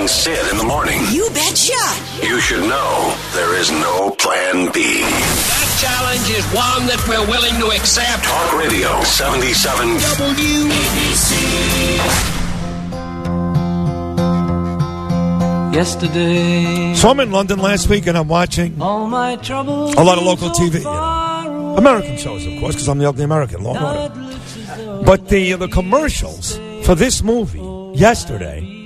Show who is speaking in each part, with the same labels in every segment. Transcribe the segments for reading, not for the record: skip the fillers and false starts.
Speaker 1: and Sid in the morning.
Speaker 2: You betcha.
Speaker 1: You should know there is no plan B.
Speaker 3: That challenge is one that we're willing to accept.
Speaker 1: Talk Radio 77
Speaker 3: WABC.
Speaker 4: Yesterday.
Speaker 5: So I'm in London last week and I'm watching
Speaker 4: All my troubles
Speaker 5: a lot of local TV. You know. American shows, of course, because I'm the ugly American. Law and Order. But the commercials for this movie yesterday,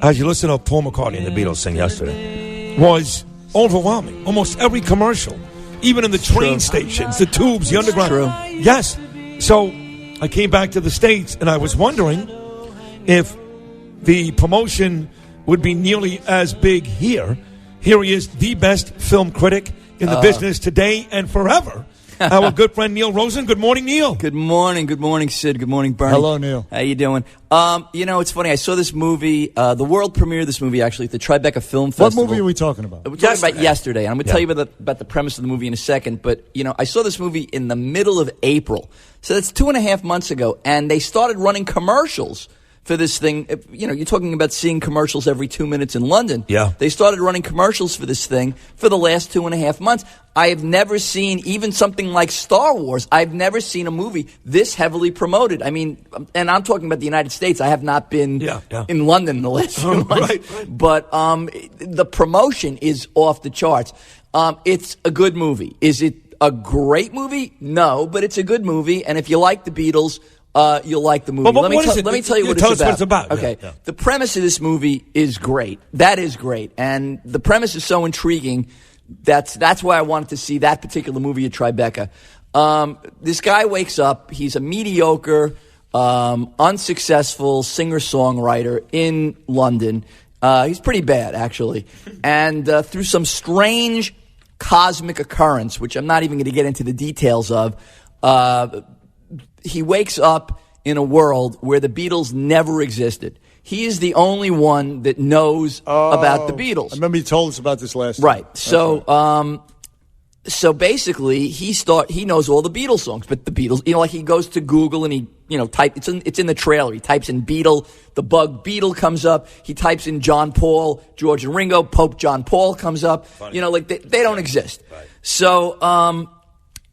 Speaker 5: as you listen to Paul McCartney and the Beatles sing yesterday, was overwhelming. Almost every commercial, even in the train stations, the tubes, the underground.
Speaker 6: True.
Speaker 5: Yes. So I came back to the States and I was wondering if the promotion would be nearly as big here. Here he is, the best film critic in the business today and forever. Our good friend Neil Rosen. Good morning, Neil.
Speaker 6: Good morning, Sid. Good morning, Bernie.
Speaker 7: Hello, Neil.
Speaker 6: How you doing? It's funny. I saw this movie, the world premiere of this movie, actually, at the Tribeca Film Festival.
Speaker 7: What movie are we talking about?
Speaker 6: We're talking about yesterday, and I'm going to tell you about the premise of the movie in a second. But, I saw this movie in the middle of April. So that's 2.5 months ago, and they started running commercials for this thing. You're talking about seeing commercials every 2 minutes in London.
Speaker 5: Yeah.
Speaker 6: They started running commercials for this thing for the last 2.5 months. I have never seen even something like Star Wars. I've never seen a movie this heavily promoted. I mean, and I'm talking about the United States. I have not been in London in the last few months. Right. But the promotion is off the charts. It's a good movie. Is it a great movie? No, but it's a good movie. And if you like the Beatles, you'll like the movie.
Speaker 5: Let me
Speaker 6: tell you what
Speaker 5: it's about.
Speaker 6: Okay.
Speaker 5: Yeah.
Speaker 6: The premise of this movie is great. That is great. And the premise is so intriguing. That's why I wanted to see that particular movie at Tribeca. This guy wakes up. He's a mediocre, unsuccessful singer-songwriter in London. He's pretty bad, actually. And through some strange cosmic occurrence, which I'm not even going to get into the details of, he wakes up in a world where the Beatles never existed. He is the only one that knows about the Beatles.
Speaker 7: I remember you told us about this last time.
Speaker 6: Right. So, so basically, he knows all the Beatles songs, but the Beatles, like he goes to Google and he, it's in the trailer. He types in Beatle, the bug Beatle comes up. He types in John Paul, George and Ringo, Pope John Paul comes up. Funny. They don't exist. Right. So,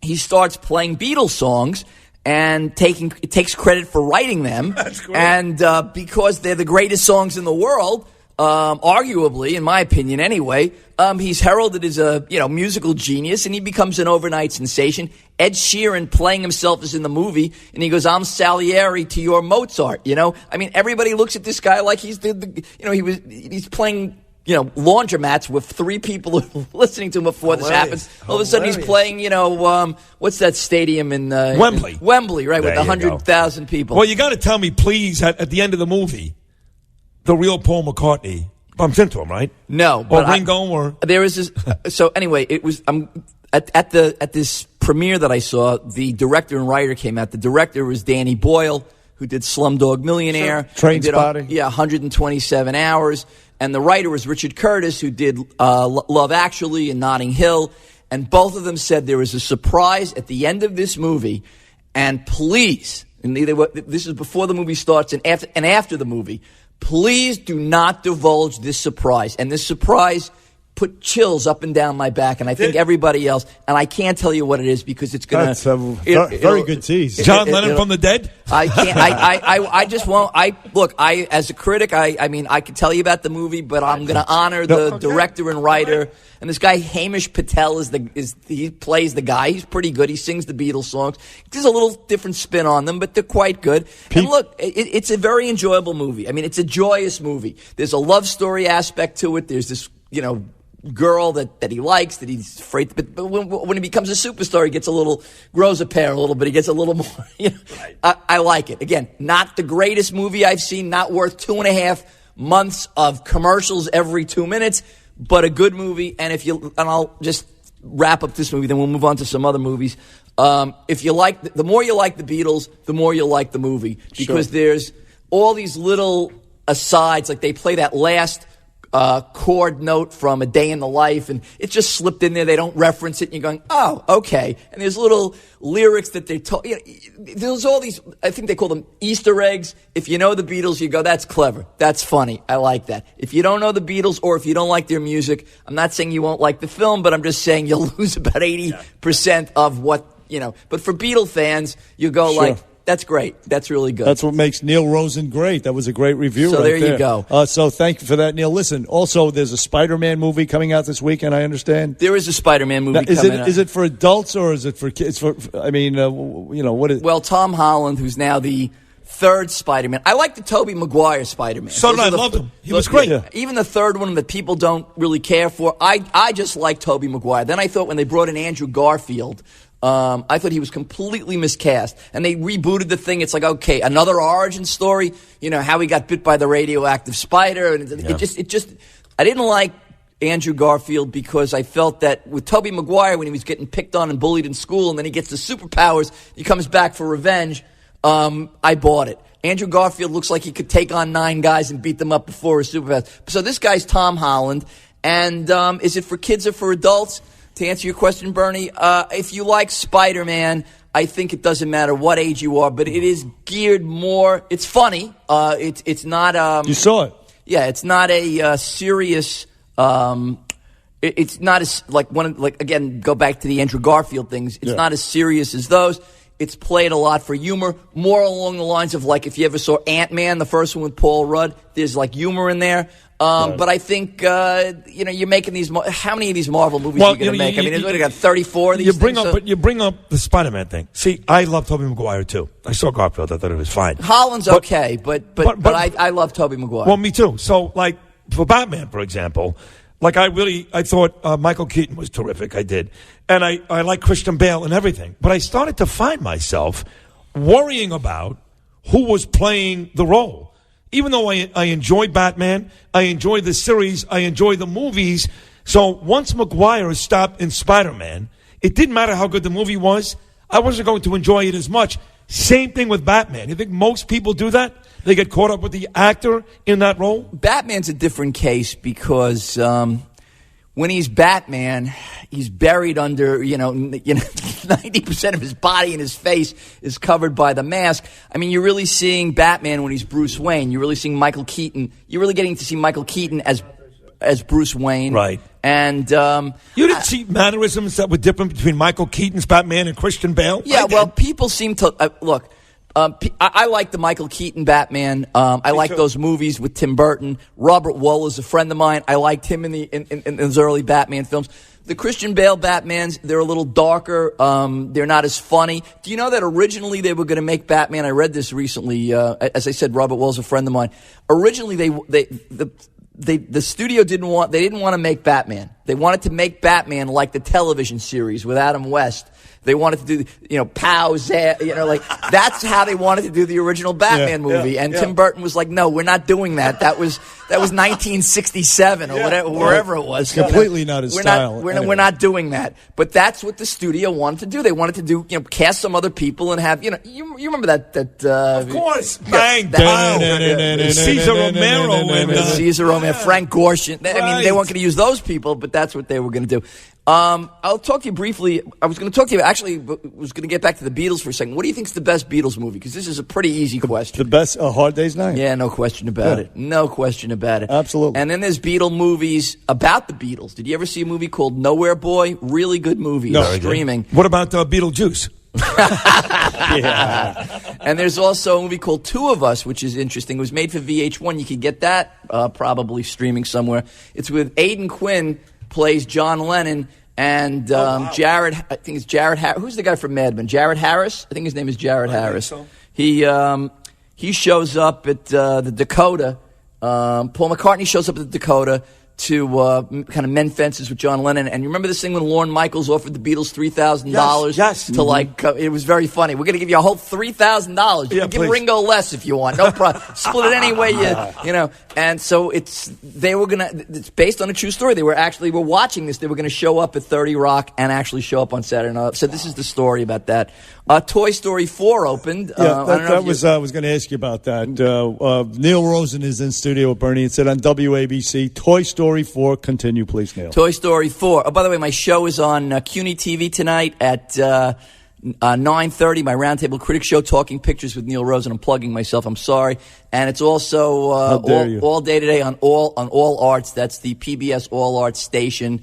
Speaker 6: he starts playing Beatles songs and takes credit for writing them.
Speaker 5: That's great.
Speaker 6: And because they're the greatest songs in the world, arguably, in my opinion anyway, he's heralded as a musical genius, and he becomes an overnight sensation. Ed Sheeran playing himself is in the movie, and he goes, "I'm Salieri to your Mozart." I mean, everybody looks at this guy like he's he's playing laundromats with 3 people listening to him before this happens. All of a sudden, he's playing, what's that stadium in
Speaker 5: Wembley?
Speaker 6: Wembley, right,
Speaker 5: there
Speaker 6: with 100,000 people.
Speaker 5: Well, you got to tell me, please, at the end of the movie, the real Paul McCartney bumps into him, right?
Speaker 6: No,
Speaker 5: or Ringo, or
Speaker 6: there is this. So anyway, it was at this premiere that I saw. The director and writer came out. The director was Danny Boyle, who did Slumdog Millionaire,
Speaker 7: Trainspotting,
Speaker 6: 127 Hours. And the writer was Richard Curtis, who did Love Actually and Notting Hill. And both of them said there was a surprise at the end of this movie. And please, this is before the movie starts and after the movie, please do not divulge this surprise. And this surprise put chills up and down my back, and I think everybody else. And I can't tell you what it is because it's going to.
Speaker 7: That's a very good tease.
Speaker 5: John Lennon from the dead?
Speaker 6: I can't. I just won't. I as a critic, I mean, I can tell you about the movie, but I'm going to honor the director and writer. And this guy Hamish Patel he plays the guy. He's pretty good. He sings the Beatles songs. There's a little different spin on them, but they're quite good. And look, it's a very enjoyable movie. I mean, it's a joyous movie. There's a love story aspect to it. There's this, girl that he likes, that he's afraid. But when he becomes a superstar, he grows a pair a little bit. He gets a little more. Right. I like it. Again, not the greatest movie I've seen. Not worth 2.5 months of commercials every 2 minutes, but a good movie. And I'll just wrap up this movie, then we'll move on to some other movies. If you like, the more you like the Beatles, the more you'll like the movie because there's all these little asides, like they play that last chord note from A Day in the Life, and it's just slipped in there. They don't reference it, and you're going, oh, okay. And there's little lyrics that they told. There's all these, I think they call them Easter eggs. If you know the Beatles, you go, that's clever. That's funny. I like that. If you don't know the Beatles, or if you don't like their music, I'm not saying you won't like the film, but I'm just saying you'll lose about 80% of what, But for Beatle fans, you go like, that's great. That's really good.
Speaker 7: That's what makes Neil Rosen great. That was a great review.
Speaker 6: So
Speaker 7: right
Speaker 6: there you go.
Speaker 7: So thank you for that, Neil. Listen, also there's a Spider-Man movie coming out this weekend, I understand.
Speaker 6: There is a Spider-Man movie coming out.
Speaker 7: Is it for adults or is it for kids? What is?
Speaker 6: Well, Tom Holland, who's now the third Spider-Man. I like the Tobey Maguire Spider-Man.
Speaker 5: So did I. Loved him. He was great.
Speaker 7: Yeah.
Speaker 6: Even the third one that people don't really care for. I just like Tobey Maguire. Then I thought when they brought in Andrew Garfield, I thought he was completely miscast. And they rebooted the thing. It's like, okay, another origin story. How he got bit by the radioactive spider. And it just, I didn't like Andrew Garfield because I felt that with Tobey Maguire, when he was getting picked on and bullied in school, and then he gets the superpowers, he comes back for revenge. I bought it. Andrew Garfield looks like he could take on 9 guys and beat them up before his superpowers. So this guy's Tom Holland. And is it for kids or for adults? To answer your question, Bernie, if you like Spider-Man, I think it doesn't matter what age you are, but it is geared more. It's funny. It's not.
Speaker 7: You saw it.
Speaker 6: Yeah, it's not a serious. It's not as again. Go back to the Andrew Garfield things. It's not as serious as those. It's played a lot for humor, more along the lines of like if you ever saw Ant-Man, the first one with Paul Rudd. There's like humor in there. But I think you're making these. How many of these Marvel movies are you going to make? There's got 34 of these.
Speaker 5: You bring up the Spider-Man thing. See, I love Tobey Maguire too. I saw Garfield. I thought it was fine.
Speaker 6: Holland's okay, but I love Tobey Maguire.
Speaker 5: Well, me too. So like for Batman, for example, like I thought Michael Keaton was terrific. I did, and I like Christian Bale and everything. But I started to find myself worrying about who was playing the role. Even though I enjoy Batman, I enjoy the series, I enjoy the movies. So once Maguire stopped in Spider-Man, it didn't matter how good the movie was. I wasn't going to enjoy it as much. Same thing with Batman. You think most people do that? They get caught up with the actor in that role?
Speaker 6: Batman's a different case because when he's Batman, he's buried under, 90% of his body and his face is covered by the mask. I mean, you're really seeing Batman when he's Bruce Wayne. You're really seeing Michael Keaton. You're really getting to see Michael Keaton as Bruce Wayne.
Speaker 5: Right.
Speaker 6: And
Speaker 5: you didn't see mannerisms that were different between Michael Keaton's Batman and Christian Bale?
Speaker 6: Yeah, well, people seem to look. I like the Michael Keaton Batman. I like those movies with Tim Burton. Robert Wuhl is a friend of mine. I liked him in those early Batman films. The Christian Bale Batmans, they're a little darker. They're not as funny. Do you know that originally they were going to make Batman? I read this recently. As I said, Robert Wuhl is a friend of mine. Originally, the studio didn't want to make Batman. They wanted to make Batman like the television series with Adam West. They wanted to do, pows, that's how they wanted to do the original Batman movie. And Tim Burton was like, no, we're not doing that. That was 1967 or whatever, wherever it was.
Speaker 7: It's completely not his style.
Speaker 6: We're not doing that. But that's what the studio wanted to do. They wanted to do, cast some other people and have, you remember that.
Speaker 5: Of course. Bang, bang. Cesar Romero.
Speaker 6: Cesar Romero, Frank Gorshin. They weren't going to use those people, but that's what they were going to do. I'll talk to you briefly. I was going to talk to you, actually, was going to get back to the Beatles for a second. What do you think is the best Beatles movie? Because this is a pretty easy question.
Speaker 7: The best, A Hard Day's Night?
Speaker 6: Yeah, no question about it. No question about it.
Speaker 7: Absolutely.
Speaker 6: And then there's Beatle movies about the Beatles. Did you ever see a movie called Nowhere Boy? Really good movie.
Speaker 5: No,
Speaker 6: streaming.
Speaker 5: What about Beetlejuice?
Speaker 6: Yeah. And there's also a movie called Two of Us, which is interesting. It was made for VH1. You could get that probably streaming somewhere. It's with Aidan Quinn, plays John Lennon, and Jared, I think it's Jared Harris. Who's the guy from Mad Men? Jared Harris? I think his name is Jared Harris.
Speaker 5: So.
Speaker 6: He shows up at the Dakota. Paul McCartney shows up at the Dakota kind of mend fences with John Lennon. And you remember this thing when Lorne Michaels offered the Beatles $3,000
Speaker 5: Yes.
Speaker 6: to it was very funny. We're going to give you a whole $3,000. You can give
Speaker 5: please.
Speaker 6: Ringo less if you want. No problem. Split it any way you know. And so it's based on a true story. They were watching this. They were going to show up at 30 Rock and actually show up on Saturday Night. So this is the story about that. Toy Story 4 opened.
Speaker 7: I was going to ask you about that. Neil Rosen is in studio with Bernie and said on WABC, Toy Story 4. Continue, please, Neil.
Speaker 6: Toy Story 4. Oh, by the way, my show is on CUNY TV tonight at 9:30. My Roundtable Critics Show, Talking Pictures with Neil Rosen. I'm plugging myself. I'm sorry. And it's also all day today on All Arts. That's the PBS All Arts station.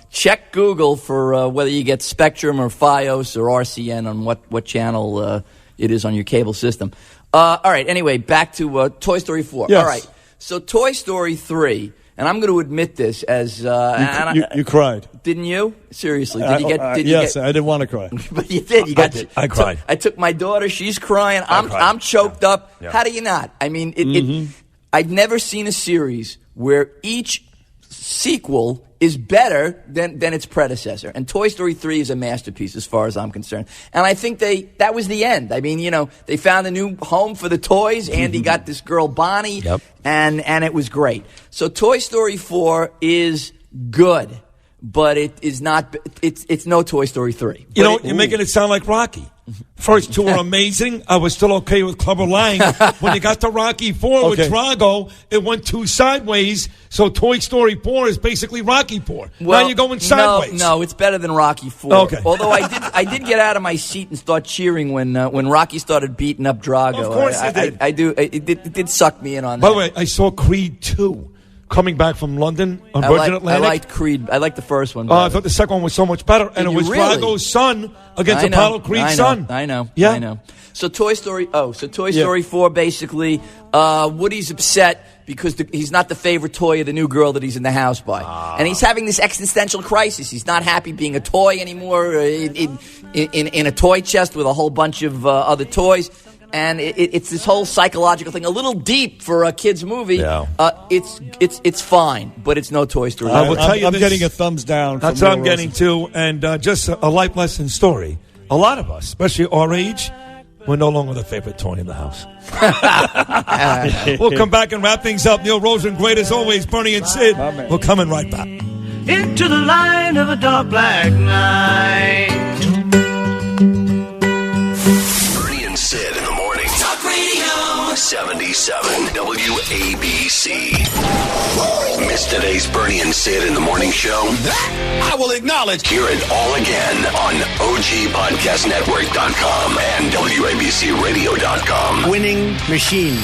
Speaker 6: Check Google for whether you get Spectrum or Fios or RCN on what channel it is on your cable system. All right, anyway, back to Toy Story 4.
Speaker 7: Yes.
Speaker 6: All right, so Toy Story 3, and I'm going to admit this as...
Speaker 7: you cried.
Speaker 6: Didn't you? Seriously,
Speaker 7: yes, I didn't want to cry.
Speaker 6: But you did.
Speaker 5: I cried.
Speaker 6: I took my daughter. She's crying. I'm choked up. Yeah. How do you not? I mean, I've never seen a series where each sequel is better than its predecessor. And Toy Story 3 is a masterpiece as far as I'm concerned. And I think that was the end. I mean, they found a new home for the toys. Andy got this girl, Bonnie, and it was great. So Toy Story 4 is good, but it is not, it's no Toy Story 3.
Speaker 5: You're making it sound like Rocky. First two were amazing. I was still okay with Clubber Lang. When you got to Rocky 4 with Drago, it went too sideways. So Toy Story 4 is basically Rocky 4.
Speaker 6: Well,
Speaker 5: now you're going sideways.
Speaker 6: No, it's better than Rocky 4.
Speaker 5: Okay.
Speaker 6: Although I did get out of my seat and start cheering when Rocky started beating up Drago.
Speaker 5: Of course you did.
Speaker 6: I do. It did suck me in on that.
Speaker 5: By the way, I saw Creed 2 coming back from London on Virgin Atlantic.
Speaker 6: I liked Creed. I liked the first one.
Speaker 5: I thought the second one was so much better. And it was Drago's son against Apollo Creed's son.
Speaker 6: I know.
Speaker 5: Yeah.
Speaker 6: I know. So Toy Story 4, basically, Woody's upset because he's not the favorite toy of the new girl that he's in the house by. And he's having this existential crisis. He's not happy being a toy anymore in a toy chest with a whole bunch of other toys. And it's this whole psychological thing, a little deep for a kid's movie.
Speaker 5: Yeah.
Speaker 6: It's fine, but it's no Toy Story.
Speaker 5: I will tell you
Speaker 7: I'm
Speaker 5: this.
Speaker 7: getting a thumbs down.
Speaker 5: That's what I'm getting to. And just a life lesson story. A lot of us, especially our age, we're no longer the favorite toy in the house. We'll come back and wrap things up. Neil Rosen, great as always. Bernie and Sid. We're coming right back.
Speaker 4: Into the line of a dark black night.
Speaker 1: Bernie and Sid in the morning. Talk Radio 77 WABC. Missed today's Bernie and Sid in the morning show? That I will acknowledge. Hear it all again on OGPodcastNetwork.com and WABCRadio.com.
Speaker 2: Winning machine.